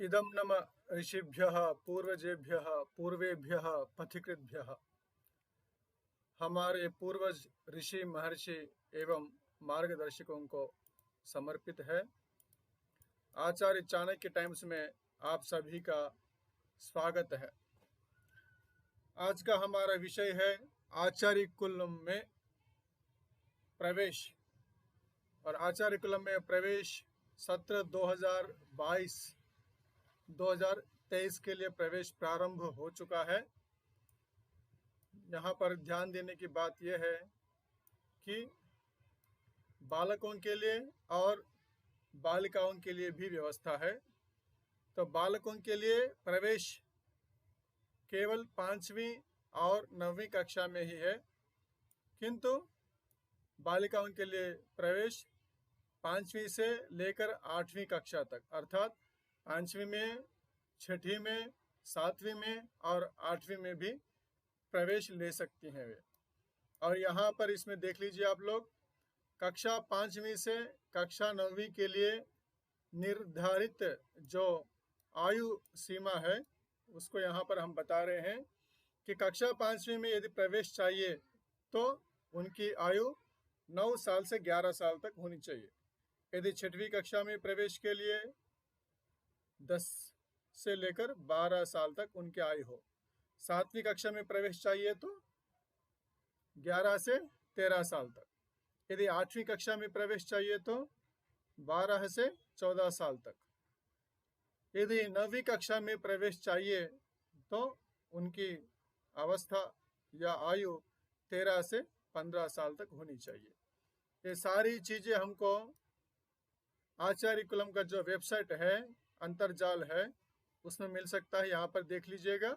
इदं नम ऋषिभ्यः पूर्वजेभ्यः पूर्वेभ्यः पथिकृतभ्यः। हमारे पूर्वज ऋषि महर्षि एवं मार्गदर्शकों को समर्पित है। आचार्य चाणक्य टाइम्स में आप सभी का स्वागत है। आज का हमारा विषय है आचार्य कुलम में प्रवेश। और आचार्य कुलम में प्रवेश सत्र 2022-2023 के लिए प्रवेश प्रारंभ हो चुका है। यहाँ पर ध्यान देने की बात यह है कि बालकों के लिए और बालिकाओं के लिए भी व्यवस्था है। तो बालकों के लिए प्रवेश केवल 5वीं और 9वीं कक्षा में ही है, किंतु बालिकाओं के लिए प्रवेश 5वीं से लेकर 8वीं कक्षा तक, अर्थात 5वीं में, 6वीं में, 7वीं में और 8वीं में भी प्रवेश ले सकती हैं वे। और यहाँ पर इसमें देख लीजिए आप लोग, कक्षा 5वीं से कक्षा 9वीं के लिए निर्धारित जो आयु सीमा है उसको यहाँ पर हम बता रहे हैं कि कक्षा 5वीं में यदि प्रवेश चाहिए तो उनकी आयु 9 साल से 11 साल तक होनी चाहिए। यदि 6वीं कक्षा में प्रवेश के लिए 10 से लेकर 12 साल तक उनकी आयु हो। 7वीं कक्षा में प्रवेश चाहिए तो 11 से 13 साल तक। यदि 8वीं कक्षा में प्रवेश चाहिए तो 12 से 14 साल तक। यदि 9वीं कक्षा में प्रवेश चाहिए तो उनकी अवस्था या आयु 13 से 15 साल तक होनी चाहिए। ये सारी चीज़ें हमको आचार्य कुलम का जो वेबसाइट है, अंतर्जाल है, उसमें मिल सकता है। यहाँ पर देख लीजिएगा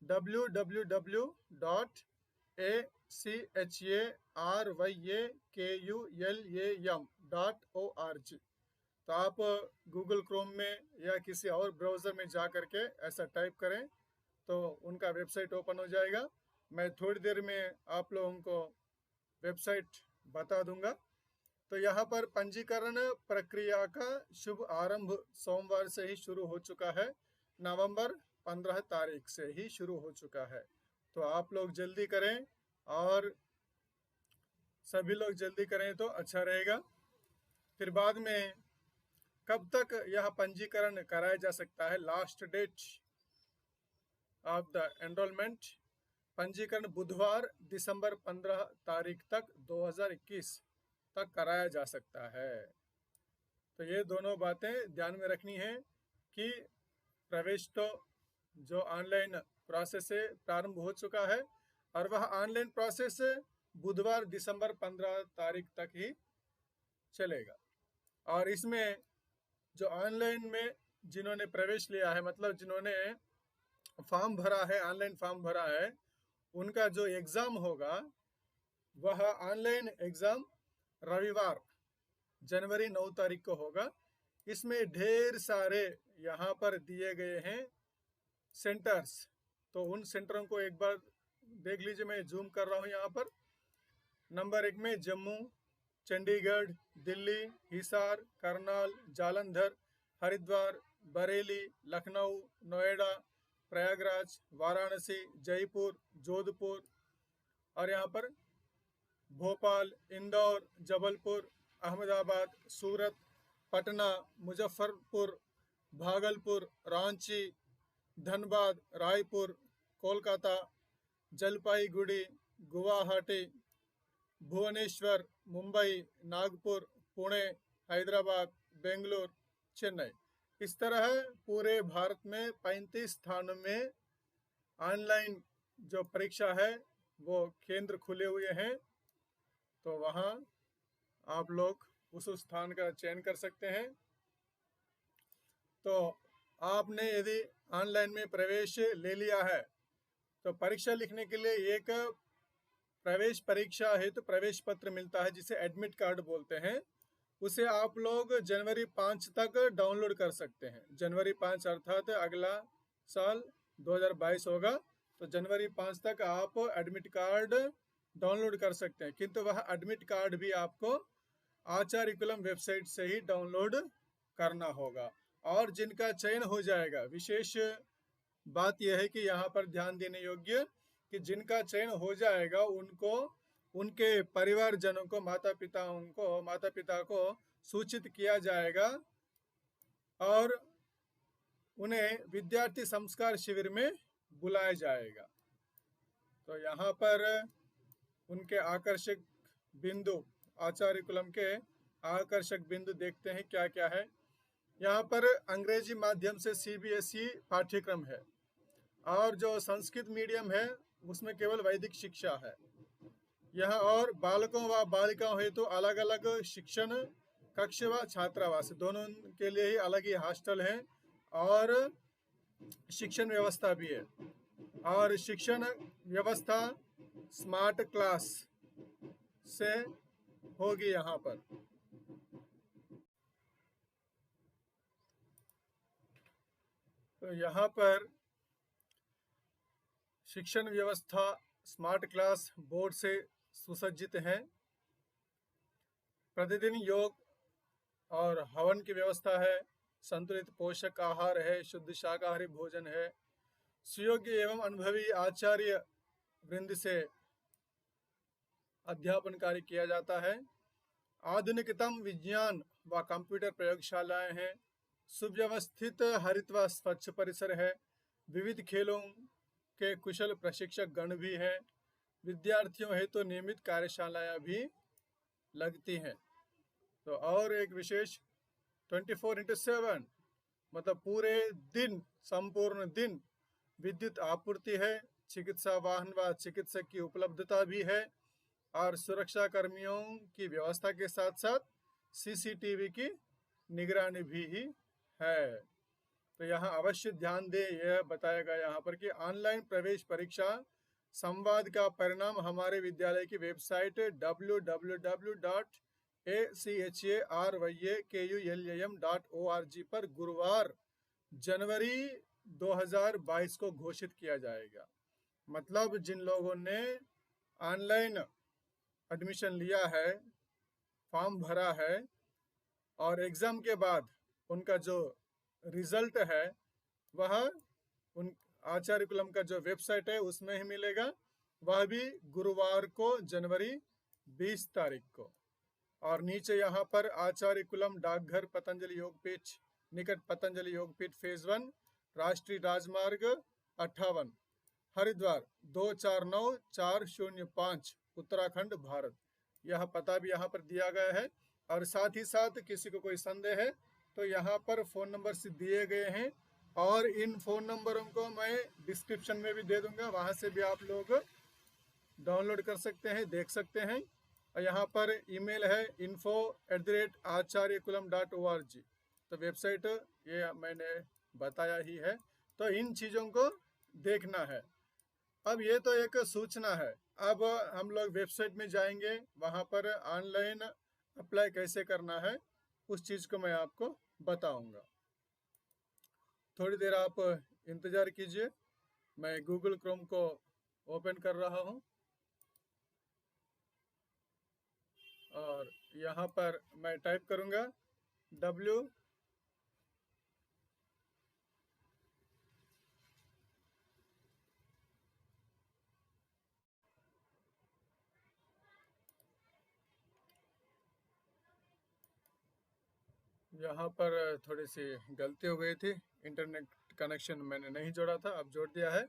www.acharyakulam.org। तो आप गूगल क्रोम में या किसी और ब्राउज़र में जा करके ऐसा टाइप करें तो उनका वेबसाइट ओपन हो जाएगा। मैं थोड़ी देर में आप लोगों को वेबसाइट बता दूंगा। तो यहाँ पर पंजीकरण प्रक्रिया का शुभ आरंभ सोमवार से ही शुरू हो चुका है। नवंबर 15 तारीख से ही शुरू हो चुका है। तो आप लोग जल्दी करें और सभी लोग जल्दी करें तो अच्छा रहेगा। फिर बाद में कब तक यह पंजीकरण कराया जा सकता है, last date of the enrolment, पंजीकरण बुधवार दिसंबर 15 तारीख तक 2021 तक कराया जा सकता है। तो ये दोनों बातें ध्यान में रखनी है कि प्रवेश तो जो ऑनलाइन प्रोसेस से प्रारंभ हो चुका है और वह ऑनलाइन प्रोसेस बुधवार दिसंबर 15 तारीख तक ही चलेगा। और इसमें जो ऑनलाइन में जिन्होंने प्रवेश लिया है, मतलब जिन्होंने फॉर्म भरा है, ऑनलाइन फॉर्म भरा है, उनका जो एग्ज़ाम होगा वह ऑनलाइन एग्ज़ाम रविवार जनवरी 9 तारीख को होगा। इसमें ढेर सारे यहाँ पर दिए गए हैं सेंटर्स। तो उन सेंटरों को एक बार देख लीजिए, मैं जूम कर रहा हूँ यहाँ पर। नंबर 1 में जम्मू, चंडीगढ़, दिल्ली, हिसार, करनाल, जालंधर, हरिद्वार, बरेली, लखनऊ, नोएडा, प्रयागराज, वाराणसी, जयपुर, जोधपुर और यहाँ पर भोपाल, इंदौर, जबलपुर, अहमदाबाद, सूरत, पटना, मुजफ्फरपुर, भागलपुर, रांची, धनबाद, रायपुर, कोलकाता, जलपाईगुड़ी, गुवाहाटी, भुवनेश्वर, मुंबई, नागपुर, पुणे, हैदराबाद, बेंगलुरु, चेन्नई। इस तरह पूरे भारत में 35 स्थानों में ऑनलाइन जो परीक्षा है वो केंद्र खुले हुए हैं। तो वहाँ आप लोग उस स्थान का चयन कर सकते हैं। तो आपने यदि ऑनलाइन में प्रवेश ले लिया है तो परीक्षा लिखने के लिए एक प्रवेश परीक्षा हेतु प्रवेश पत्र मिलता है, जिसे एडमिट कार्ड बोलते हैं। उसे आप लोग जनवरी 5 तक डाउनलोड कर सकते हैं। जनवरी 5 अर्थात अगला साल 2022 होगा, तो जनवरी 5 तक आप एडमिट कार्ड डाउनलोड कर सकते हैं। किंतु वह एडमिट कार्ड भी आपको आचार्य कुलम वेबसाइट से ही डाउनलोड करना होगा। और जिनका चयन हो जाएगा, विशेष बात यह है कि यहाँ पर ध्यान देने योग्य कि जिनका चयन हो जाएगा उनको उनके परिवारजनों को माता पिता को सूचित किया जाएगा और उन्हें विद्यार्थी संस्कार शिविर में बुलाया जाएगा। तो यहाँ पर उनके आकर्षक बिंदु, आचार्य कुलम के आकर्षक बिंदु देखते हैं क्या क्या है। यहाँ पर अंग्रेजी माध्यम से CBSE पाठ्यक्रम है और जो संस्कृत मीडियम है उसमें केवल वैदिक शिक्षा है। यहाँ और बालकों व बालिकाओं हेतु अलग अलग शिक्षण कक्ष व छात्रावास दोनों के लिए ही अलग ही हॉस्टल है और शिक्षण व्यवस्था भी है। और शिक्षण व्यवस्था स्मार्ट क्लास से होगी यहाँ पर। तो यहाँ पर शिक्षण व्यवस्था स्मार्ट क्लास बोर्ड से सुसज्जित है। प्रतिदिन योग और हवन की व्यवस्था है, संतुलित पोषक आहार है, शुद्ध शाकाहारी भोजन है, सुयोग्य एवं अनुभवी आचार्य वृंद से अध्यापन कार्य किया जाता है। आधुनिकतम विज्ञान व कंप्यूटर प्रयोगशालाएं हैं, सुव्यवस्थित हरित व स्वच्छ परिसर है, विविध खेलों के कुशल प्रशिक्षक गण भी हैं, विद्यार्थियों हेतु नियमित कार्यशालाएं भी लगती हैं। तो और एक विशेष 24/7 मतलब पूरे दिन, संपूर्ण दिन विद्युत आपूर्ति है, चिकित्सा वाहन व चिकित्सक की उपलब्धता भी है और सुरक्षा कर्मियों की व्यवस्था के साथ साथ CCTV की निगरानी भी ही है। तो यहाँ अवश्य ध्यान दें, यह बताया गया यहाँ पर कि ऑनलाइन प्रवेश परीक्षा संवाद का परिणाम हमारे विद्यालय की वेबसाइट www.acharyakullam.org पर गुरुवार जनवरी 2022 को घोषित किया जाएगा। मतलब जिन लोगों ने ऑनलाइन एडमिशन लिया है, फॉर्म भरा है और एग्ज़ाम के बाद उनका जो रिजल्ट है वह उन आचार्य कुलम का जो वेबसाइट है उसमें ही मिलेगा, वह भी गुरुवार को जनवरी 20 तारीख को। और नीचे यहाँ पर आचार्य कुलम डाकघर पतंजलि योगपीठ निकट पतंजलि योगपीठ फेज 1 राष्ट्रीय राजमार्ग 58 हरिद्वार 249405 उत्तराखंड भारत, यह पता भी यहाँ पर दिया गया है। और साथ ही साथ किसी को कोई संदेह है तो यहाँ पर फ़ोन नंबर से दिए गए हैं और इन फ़ोन नंबरों को मैं डिस्क्रिप्शन में भी दे दूंगा, वहाँ से भी आप लोग डाउनलोड कर सकते हैं, देख सकते हैं। और यहाँ पर ईमेल है info@acharyakulam.org। तो वेबसाइट ये मैंने बताया ही है, तो इन चीज़ों को देखना है। अब ये तो एक सूचना है, अब हम लोग वेबसाइट में जाएंगे, वहाँ पर ऑनलाइन अप्लाई कैसे करना है उस चीज़ को मैं आपको बताऊंगा। थोड़ी देर आप इंतज़ार कीजिए, मैं गूगल क्रोम को ओपन कर रहा हूँ और यहाँ पर मैं टाइप करूँगा W यहाँ पर थोड़ी सी गलती हो गई थी, इंटरनेट कनेक्शन मैंने नहीं जोड़ा था, अब जोड़ दिया है।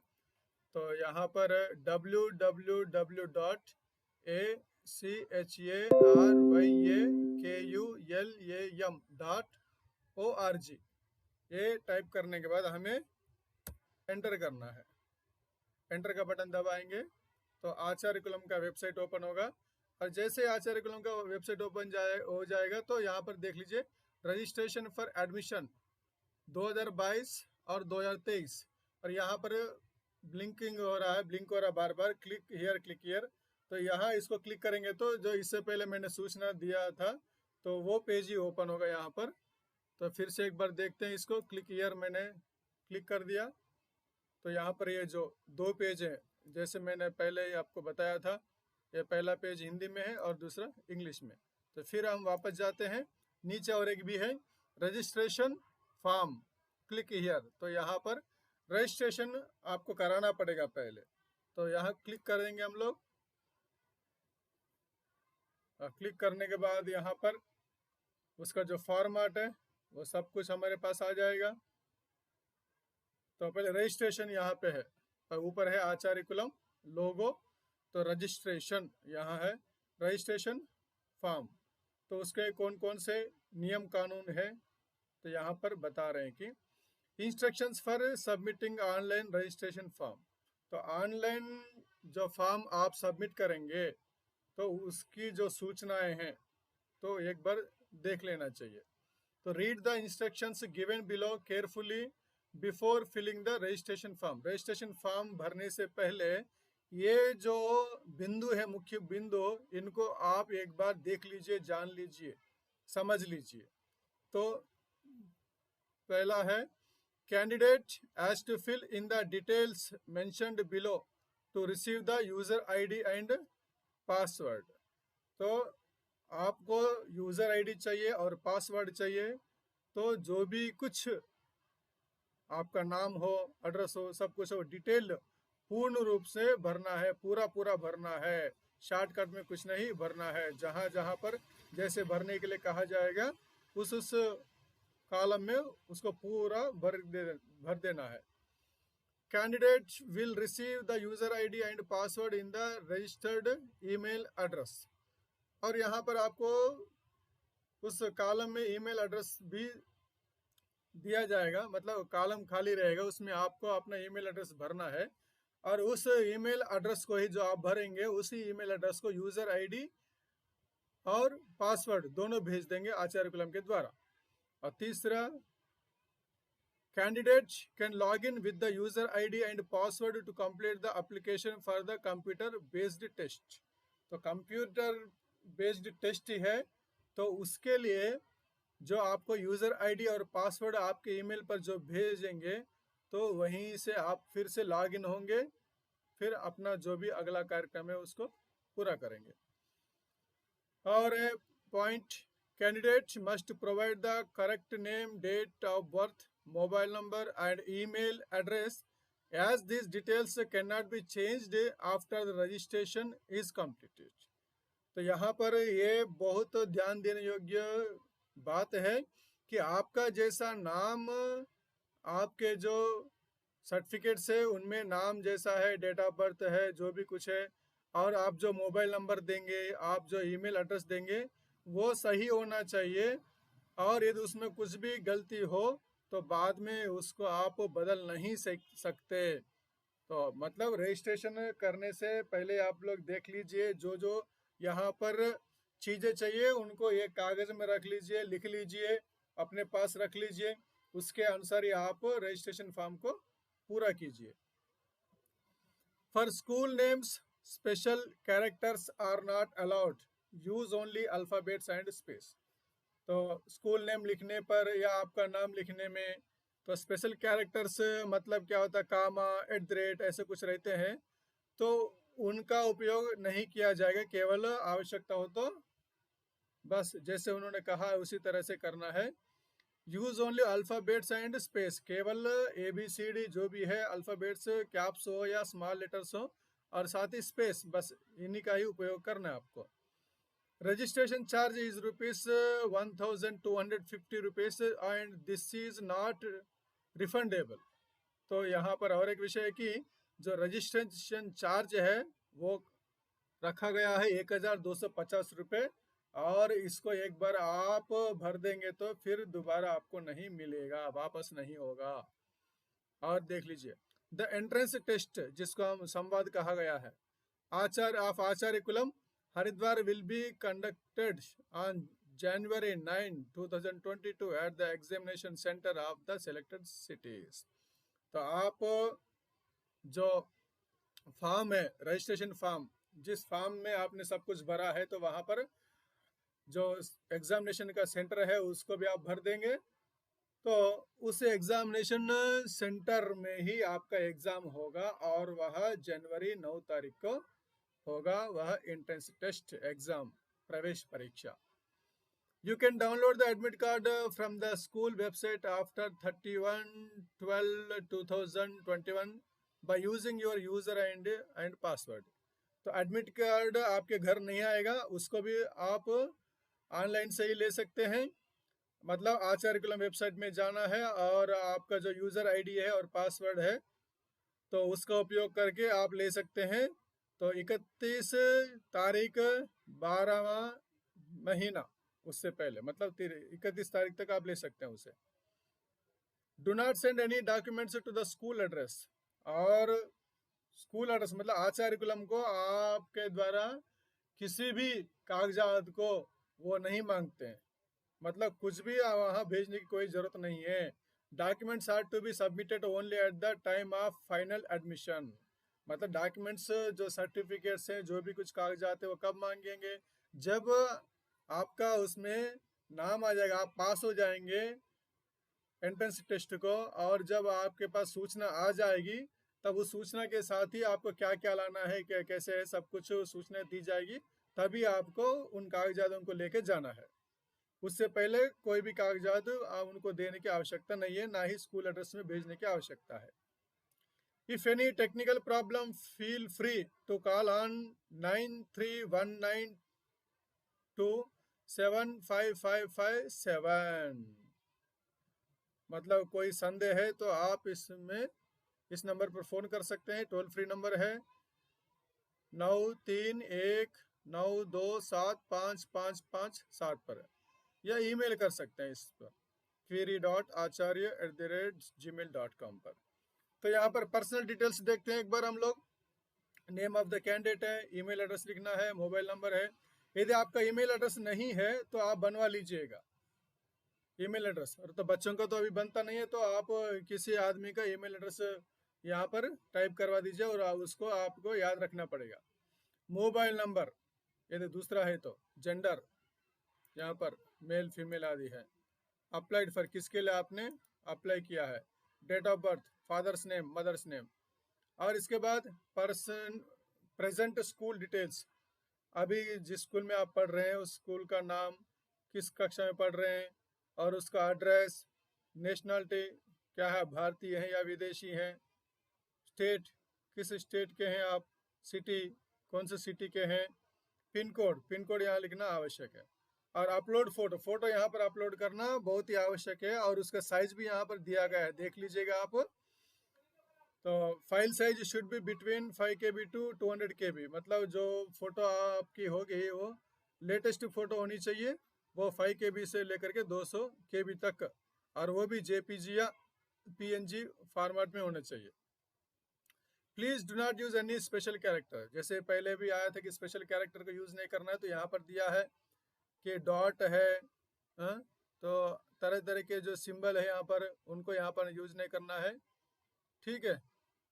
तो यहाँ पर www.acharyakullam.org ये टाइप करने के बाद हमें एंटर करना है। एंटर का बटन दबाएंगे तो आचार्य कुलम का वेबसाइट ओपन होगा और जैसे आचार्य कुलम का वेबसाइट ओपन हो जाएगा तो यहाँ पर देख लीजिए रजिस्ट्रेशन फॉर एडमिशन 2022 और 2023 और यहाँ पर ब्लिंकिंग हो रहा है, ब्लिंक हो रहा है बार बार, क्लिक हियर। तो यहाँ इसको क्लिक करेंगे तो जो इससे पहले मैंने सूचना दिया था तो वो पेज ही ओपन होगा यहाँ पर। तो फिर से एक बार देखते हैं इसको, क्लिक हियर मैंने क्लिक कर दिया तो यहाँ पर ये जो दो पेज है जैसे मैंने पहले ही आपको बताया था, ये पहला पेज हिंदी में है और दूसरा इंग्लिश में। तो फिर हम वापस जाते हैं, नीचे और एक भी है रजिस्ट्रेशन फॉर्म, क्लिक हियर। तो यहाँ पर रजिस्ट्रेशन आपको कराना पड़ेगा पहले, तो यहाँ क्लिक करेंगे हम लोग। क्लिक करने के बाद यहाँ पर उसका जो फॉर्मेट है वो सब कुछ हमारे पास आ जाएगा। तो पहले रजिस्ट्रेशन यहाँ पे है, और ऊपर है आचार्य कुलम लोगो, तो रजिस्ट्रेशन यहाँ है, रजिस्ट्रेशन फॉर्म। तो उसके कौन कौन से नियम कानून है तो यहाँ पर बता रहे हैं कि instructions for submitting online registration form. तो ऑनलाइन जो फॉर्म आप सबमिट करेंगे तो उसकी जो सूचनाएं हैं तो एक बार देख लेना चाहिए। तो read the instructions given below carefully before filling the registration form. Registration form भरने से पहले ये जो बिंदु है, मुख्य बिंदु, इनको आप एक बार देख लीजिए, जान लीजिए, समझ लीजिए। तो पहला है candidate has to fill in the details mentioned below to receive the user ID and password. तो आपको यूजर आईडी चाहिए और पासवर्ड चाहिए, तो जो भी कुछ आपका नाम हो, एड्रेस हो, सब कुछ हो, डिटेल पूर्ण रूप से भरना है, पूरा पूरा भरना है, शॉर्टकट में कुछ नहीं भरना है। जहां जहां पर जैसे भरने के लिए कहा जाएगा उस कॉलम में उसको पूरा भर देना है। Candidate will receive the user ID and password in the registered email address. और यहाँ पर आपको उस कॉलम में ईमेल एड्रेस भी दिया जाएगा, मतलब कॉलम खाली रहेगा, उसमें आपको अपना ईमेल एड्रेस भरना है, और उस ईमेल एड्रेस को ही जो आप भरेंगे उसी ईमेल एड्रेस को यूजर आईडी और पासवर्ड दोनों भेज देंगे आचार्य कुलम के द्वारा। और तीसरा, candidate can log in with the user ID and password to complete the application for the computer based test. तो कंप्यूटर बेस्ड टेस्ट ही है, तो उसके लिए जो आपको यूजर आईडी और पासवर्ड आपके ईमेल पर जो भेजेंगे तो वहीं से आप फिर से लॉग इन होंगे, फिर अपना जो भी अगला कार्यक्रम है उसको पूरा करेंगे। और point, candidate must provide the correct name, date of birth, mobile number and email address as these details cannot be changed after the registration is completed। तो यहाँ पर ये बहुत ध्यान देने योग्य बात है कि आपका जैसा नाम आपके जो सर्टिफिकेट्स है उनमें नाम जैसा है, डेट ऑफ बर्थ है, जो भी कुछ है, और आप जो मोबाइल नंबर देंगे, आप जो ईमेल एड्रेस देंगे वो सही होना चाहिए। और यदि उसमें कुछ भी गलती हो तो बाद में उसको आप बदल नहीं सकते। तो मतलब रजिस्ट्रेशन करने से पहले आप लोग देख लीजिए, जो जो यहाँ पर चीज़ें चाहिए उनको एक कागज़ में रख लीजिए, लिख लीजिए, अपने पास रख लीजिए, उसके अनुसार ही आप रजिस्ट्रेशन फॉर्म को पूरा कीजिए। For school names special characters are not allowed, use only alphabets and space. तो स्कूल नेम लिखने पर या आपका नाम लिखने में तो स्पेशल कैरेक्टर्स मतलब क्या होता है, कामा, @ ऐसे कुछ रहते हैं, तो उनका उपयोग नहीं किया जाएगा, केवल आवश्यकता हो तो बस जैसे उन्होंने कहा उसी तरह से करना है। Use only alphabets and space, केवल ABCD जो भी है अल्फ़ाबेट्स, कैप्स हो या स्मॉल लेटर्स हो, और साथ ही स्पेस, बस इन्हीं का ही उपयोग करना है आपको। Registration charge is ₹1250 and this is not refundable. तो यहाँ पर और एक विषय है कि जो रजिस्ट्रेशन चार्ज है वो रखा गया है ₹1250, और इसको एक बार आप भर देंगे तो फिर दोबारा आपको नहीं मिलेगा, वापस नहीं होगा। और देख लीजिए, द एंट्रेंस टेस्ट जिसको हम संवाद कहा गया है, Acharya Kulam Haridwar will be conducted on January 9, 2022 at the examination center of the selected cities। तो आप जो फॉर्म है, रजिस्ट्रेशन फॉर्म, जिस फॉर्म में आपने सब कुछ भरा है, तो वहाँ पर जो एग्जामिनेशन का सेंटर है उसको भी आप भर देंगे। तो उस एग्जामिनेशन सेंटर में ही आपका एग्जाम होगा, और वह जनवरी 9 तारीख को होगा, वह एंट्रेंस टेस्ट एग्जाम, प्रवेश परीक्षा। You can download the admit card from the school website after 31/12/2021 by using your user ID and password. तो एडमिट कार्ड आपके घर नहीं आएगा, उसको भी आप ऑनलाइन से ही ले सकते हैं। मतलब आचार्य कुलम वेबसाइट में जाना है और आपका जो यूज़र आईडी है और पासवर्ड है तो उसका उपयोग करके आप ले सकते हैं। तो 31 तारीख 12वां महीना उससे पहले, मतलब 31 तारीख तक आप ले सकते हैं उसे। Do not send any documents to the school address. और स्कूल एड्रेस मतलब आचार्य कुलम को आपके द्वारा किसी भी कागजात को वो नहीं मांगते हैं, मतलब कुछ भी वहाँ भेजने की कोई ज़रूरत नहीं है। Documents are to be submitted only at the time of final admission. मतलब डॉक्यूमेंट्स जो सर्टिफिकेट्स हैं, जो भी कुछ कागजात है, वो कब मांगेंगे? जब आपका उसमें नाम आ जाएगा, आप पास हो जाएंगे एंट्रेंस टेस्ट को, और जब आपके पास सूचना आ जाएगी तब उस सूचना के साथ ही आपको क्या क्या लाना है, क्या कैसे है, सब कुछ सूचना दी जाएगी। तभी आपको उन कागजातों को लेके जाना है। उससे पहले कोई भी कागजात उनको देने की आवश्यकता नहीं है, ना ही स्कूल एड्रेस में भेजने की आवश्यकता है। If any technical problem, feel free to call on 9319275557। मतलब कोई संदेह है तो आप इसमें इस नंबर पर फ़ोन कर सकते हैं। टोल फ्री नंबर है 9319275557 पर, या ईमेल कर सकते हैं इस पर query.acharya@gmail.com पर। तो यहाँ पर पर्सनल डिटेल्स देखते हैं एक बार हम लोग। नेम ऑफ द कैंडिडेट है, ईमेल एड्रेस लिखना है, मोबाइल नंबर है। यदि आपका ईमेल एड्रेस नहीं है तो आप बनवा लीजिएगा ईमेल एड्रेस। और तो बच्चों का तो अभी बनता नहीं है, तो आप किसी आदमी का ईमेल एड्रेस यहाँ पर टाइप करवा दीजिए और उसको आपको याद रखना पड़ेगा। मोबाइल नंबर यदि दूसरा है तो, जेंडर यहाँ पर मेल फीमेल आदि है। अप्लाइड फॉर किसके लिए आपने अप्लाई किया है। Date of birth, father's name, mother's name. और इसके बाद पर्सन प्रेजेंट स्कूल डिटेल्स, अभी जिस स्कूल में आप पढ़ रहे हैं उस स्कूल का नाम, किस कक्षा में पढ़ रहे हैं, और उसका एड्रेस। नेशनलिटी क्या है, भारतीय हैं या विदेशी हैं। स्टेट, किस स्टेट के हैं आप। सिटी, कौन से सिटी के हैं। पिन कोड, पिन कोड यहाँ लिखना आवश्यक है। और अपलोड फोटो, फोटो यहाँ पर अपलोड करना बहुत ही आवश्यक है, और उसका साइज भी यहाँ पर दिया गया है, देख लीजिएगा आप। तो file size should be between 5 KB to 200 KB। मतलब जो फोटो आपकी होगी वो लेटेस्ट फोटो होनी चाहिए, वो 5 KB से लेकर के 200 KB तक, और वो भी JPG या PNG फॉर्मेट में होना चाहिए। Please do not use any special character. जैसे पहले भी आया था कि स्पेशल कैरेक्टर को यूज नहीं करना है, तो यहाँ पर दिया है कि डॉट है, तो तरह तरह के जो सिंबल है यहाँ पर, उनको यहाँ पर यूज नहीं करना है। ठीक है।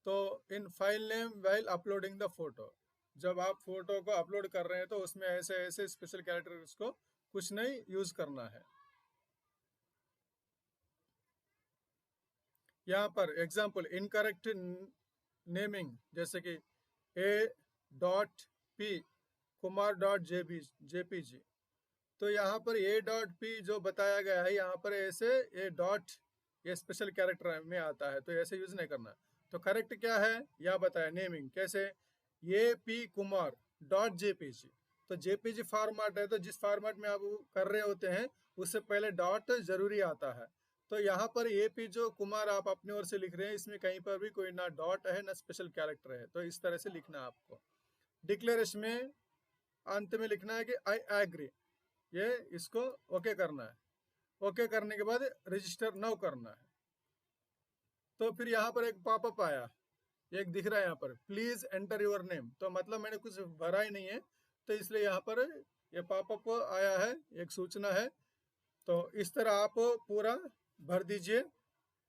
तो in file name while uploading the photo, जब आप फोटो को अपलोड कर रहे हैं तो उसमें ऐसे ऐसे स्पेशल कैरेक्टर उसको कुछ नहीं यूज करना है। यहाँ पर एग्जाम्पल इनकरेक्ट नेमिंग, जैसे कि A.P kumar.jpg, तो यहाँ पर A.P जो बताया गया है यहाँ पर ऐसे ये स्पेशल कैरेक्टर में आता है, तो ऐसे यूज नहीं करना। तो करेक्ट क्या है यह बताया। नेमिंग कैसे, A.P kumar.jpg, तो JPG फॉर्मेट है, तो जिस फॉर्मेट में आप कर रहे होते हैं उससे पहले डॉट जरूरी आता है। तो यहाँ पर AP जो कुमार आप अपनी ओर से लिख रहे हैं, इसमें कहीं पर भी कोई ना डॉट है ना स्पेशल कैरेक्टर है, तो इस तरह से लिखना है आपको। डिक्लेरेशन में अंत में लिखना है कि आई एग्री, ये इसको ओके करना है। ओके करने के बाद रजिस्टर नाउ करना है। तो फिर यहाँ पर एक पॉपअप आया, एक दिख रहा है यहाँ पर प्लीज एंटर योर नेम, तो मतलब मैंने कुछ भरा ही नहीं है, तो इसलिए यहाँ पर ये पॉपअप आया है, एक सूचना है। तो इस तरह आप पूरा भर दीजिए,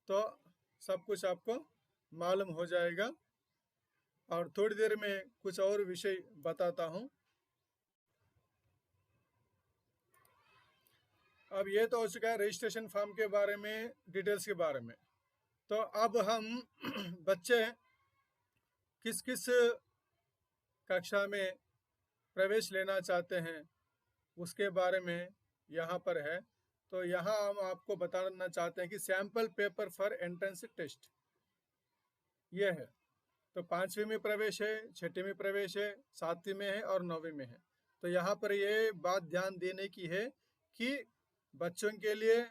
तो सब कुछ आपको मालूम हो जाएगा। और थोड़ी देर में कुछ और विषय बताता हूँ। अब ये तो हो चुका है रजिस्ट्रेशन फॉर्म के बारे में, डिटेल्स के बारे में। तो अब हम बच्चे किस किस कक्षा में प्रवेश लेना चाहते हैं उसके बारे में यहाँ पर है। तो यहाँ हम आपको बताना चाहते हैं कि sample paper for entrance test ये है। तो 5वीं में प्रवेश है, 6वीं में प्रवेश है, 7वीं में है और 9वीं में है। तो यहाँ पर ये बात ध्यान देने की है कि बच्चों के लिए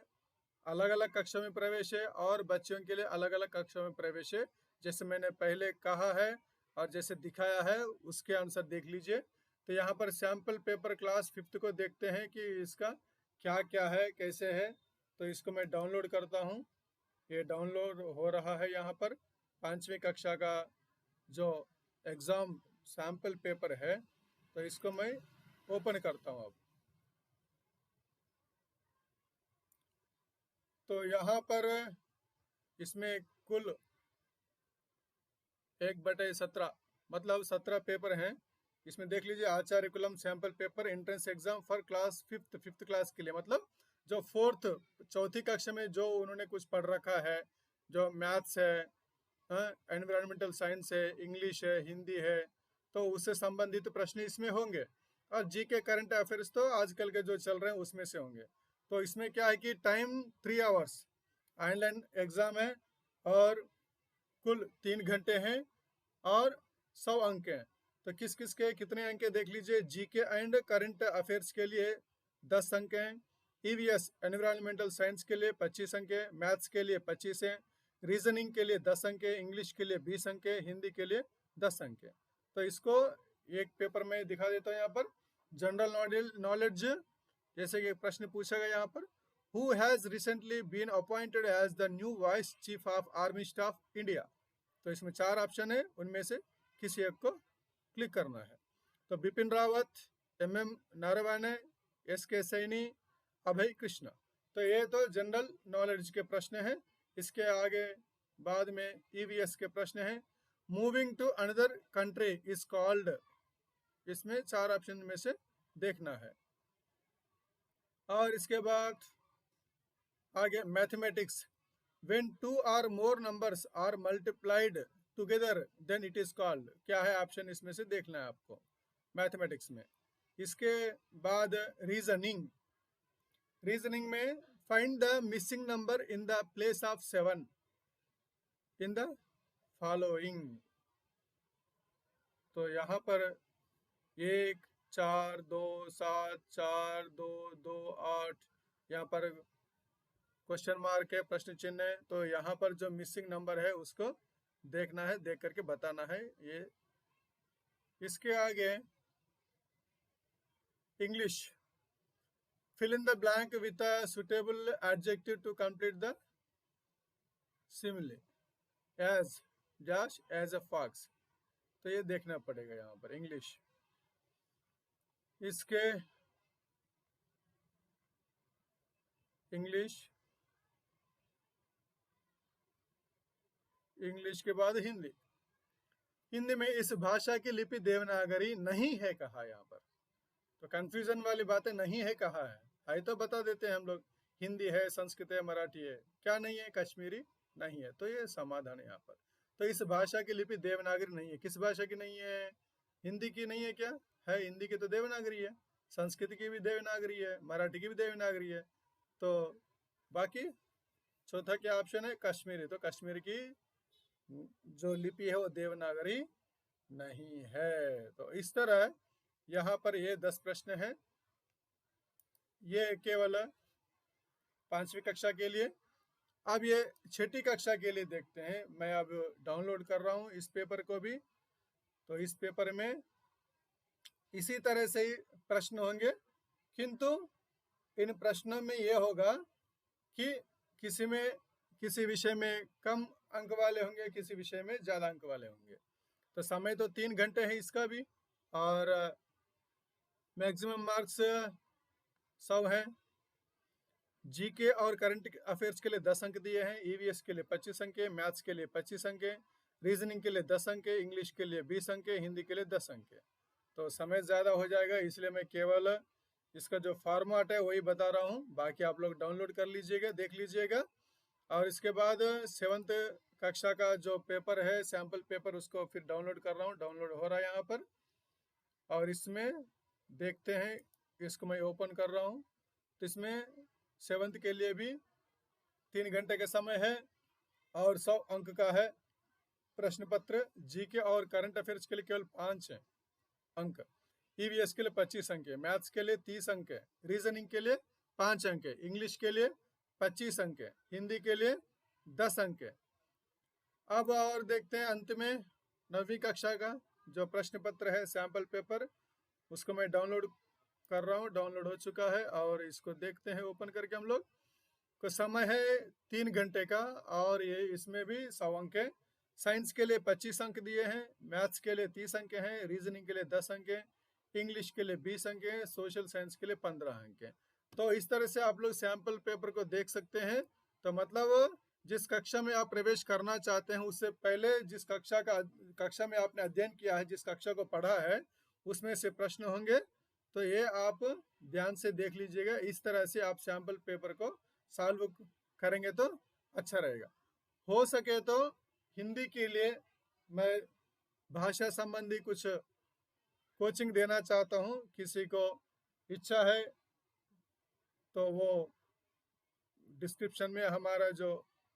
अलग अलग कक्षा में प्रवेश है और बच्चों के लिए अलग अलग कक्षा में प्रवेश है। जैसे मैंने पहले कहा है और जैसे दिखाया है उसके अनुसार देख लीजिए। तो यहाँ पर सैंपल पेपर क्लास 5th को देखते हैं कि इसका क्या क्या है, कैसे है। तो इसको मैं डाउनलोड करता हूँ। ये डाउनलोड हो रहा है। यहाँ पर 5वीं कक्षा का जो एग्ज़ाम सैंपल पेपर है, तो इसको मैं ओपन करता हूँ अब। तो यहाँ पर इसमें कुल 1/17 मतलब 17 पेपर हैं। इसमें देख लीजिए, Acharya Kulam sample paper entrance exam for class 5th class के लिए, मतलब जो 4th 4th कक्षा में जो उन्होंने कुछ पढ़ रखा है, जो मैथ्स है, एनवायरमेंटल साइंस है, इंग्लिश है, हिंदी है, तो उससे संबंधित प्रश्न इसमें होंगे। और जीके करंट अफेयर्स तो आजकल के जो चल रहे हैं उसमें से होंगे। तो इसमें क्या है कि टाइम 3 आवर्स ऑनलाइन एग्जाम है और कुल 3 घंटे हैं और 100 अंक हैं। तो किस किस के कितने अंक देख लीजिए। जीके एंड करंट अफेयर्स के लिए 10 अंक हैं, ईवीएस एनवायरमेंटल साइंस के लिए 25 अंक है, मैथ्स के लिए 25 हैं, रीजनिंग के लिए 10 अंक है, इंग्लिश के लिए 20 अंक है, हिंदी के लिए 10 अंक है। तो इसको एक पेपर में दिखा देता हूँ। यहाँ पर जनरल नॉलेज जैसे कि प्रश्न पूछा गया यहाँ पर, who has recently been appointed as the new vice chief of army staff India. तो इसमें 4 ऑप्शन है, उनमें से किसी एक को क्लिक करना है। तो बिपिन रावत, MM नारायण, SK सैनी, अभय कृष्ण। तो ये तो जनरल नॉलेज के प्रश्न हैं। इसके आगे बाद में EVS के प्रश्न हैं। Moving to another country is called, इसमें 4 ऑप्शन में से देखना है। और इसके बाद आगे mathematics, when 2 or more numbers are multiplied together then it is called, क्या है ऑप्शन इसमें से देखना है आपको मैथमेटिक्स में। इसके बाद रीजनिंग में find the missing number in the place of 7 in the following. तो यहाँ पर 1 4 2 7 4 2 2 8, यहाँ पर क्वेश्चन मार्क है, प्रश्न चिन्ह है। तो यहाँ पर जो मिसिंग नंबर है उसको देखना है, देख करके बताना है ये। इसके आगे English, fill in the blank with a suitable adjective to complete the simile, as जैश, एज अ फॉक्स। तो ये देखना पड़ेगा यहाँ पर इंग्लिश। इसके इंग्लिश के बाद हिंदी में इस भाषा की लिपि देवनागरी नहीं है कहा यहाँ पर। तो कंफ्यूजन वाली बातें नहीं है कहा है तो बता देते हैं हम लोग। हिंदी है, संस्कृत है, मराठी है, क्या नहीं है, कश्मीरी नहीं है। तो ये समाधान है यहाँ पर। तो इस भाषा की लिपि देवनागरी नहीं है। किस भाषा की नहीं है? हिंदी की नहीं है क्या? है, हिंदी की तो देवनागरी है, संस्कृत की भी देवनागरी है, मराठी की भी देवनागरी है। तो बाकी चौथा क्या ऑप्शन है? कश्मीरी। तो कश्मीर की जो लिपि है वो देवनागरी नहीं है। तो इस तरह यहाँ पर ये 10 प्रश्न है। ये केवल 5वीं कक्षा के लिए। अब ये 6ठी कक्षा के लिए देखते हैं। मैं अब डाउनलोड कर रहा हूँ इस पेपर को भी। तो इस पेपर में इसी तरह से ही प्रश्न होंगे, किंतु इन प्रश्नों में ये होगा कि किसी विषय में कम अंक वाले होंगे, किसी विषय में ज़्यादा अंक वाले होंगे। तो समय तो 3 घंटे है इसका भी, और मैक्सिमम मार्क्स 100 हैं। जीके और करंट अफेयर्स के लिए 10 अंक दिए हैं, ईवीएस के लिए 25 अंक है, मैथ्स के लिए 25 अंक है, रीजनिंग के लिए 10 अंक है, इंग्लिश के लिए 20 अंक है, हिंदी के लिए 10 अंक है। तो समय ज़्यादा हो जाएगा, इसलिए मैं केवल इसका जो फॉर्मेट है वही बता रहा हूँ। बाकी आप लोग डाउनलोड कर लीजिएगा, देख लीजिएगा। और इसके बाद 7th कक्षा का जो पेपर है, सैम्पल पेपर, उसको फिर डाउनलोड कर रहा हूँ। डाउनलोड हो रहा है यहाँ पर, और इसमें देखते हैं। इसको मैं ओपन कर रहा हूँ। तो इसमें 7th के लिए भी 3 घंटे का समय है और 100 अंक का है प्रश्न पत्र। जीके और करंट अफेयर्स के लिए केवल 5 अंक, ईवीएस के लिए 25 अंक है, मैथ्स के लिए 30 अंक है, रीजनिंग के लिए 5 अंक है, इंग्लिश के लिए 25 अंक है, हिंदी के लिए 10 अंक है। अब और देखते हैं अंत में 9वीं कक्षा का जो प्रश्न पत्र है सैंपल पेपर, उसको मैं डाउनलोड कर रहा हूँ, डाउनलोड हो चुका है और इसको देखते हैं ओपन करके हम लोग को। समय है 3 घंटे का और ये इसमें भी 100 अंक है। साइंस के लिए 25 अंक दिए हैं, मैथ्स के लिए 30 अंक हैं, रीजनिंग के लिए 10 अंक हैं, इंग्लिश के लिए 20 अंक हैं, सोशल साइंस के लिए 15 अंक हैं। तो इस तरह से आप लोग सैंपल पेपर को देख सकते हैं। तो मतलब जिस कक्षा में आप प्रवेश करना चाहते हैं उससे पहले जिस कक्षा में आपने अध्ययन किया है, जिस कक्षा को पढ़ा है, उसमें से प्रश्न होंगे। तो ये आप ध्यान से देख लीजिएगा। इस तरह से आप सैंपल पेपर को सॉल्व करेंगे तो अच्छा रहेगा। हो सके तो हिंदी के लिए मैं भाषा संबंधी कुछ कोचिंग देना चाहता हूँ। किसी को इच्छा है तो वो डिस्क्रिप्शन में हमारा जो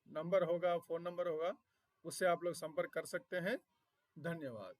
नंबर होगा, फ़ोन नंबर होगा, उससे आप लोग संपर्क कर सकते हैं। धन्यवाद।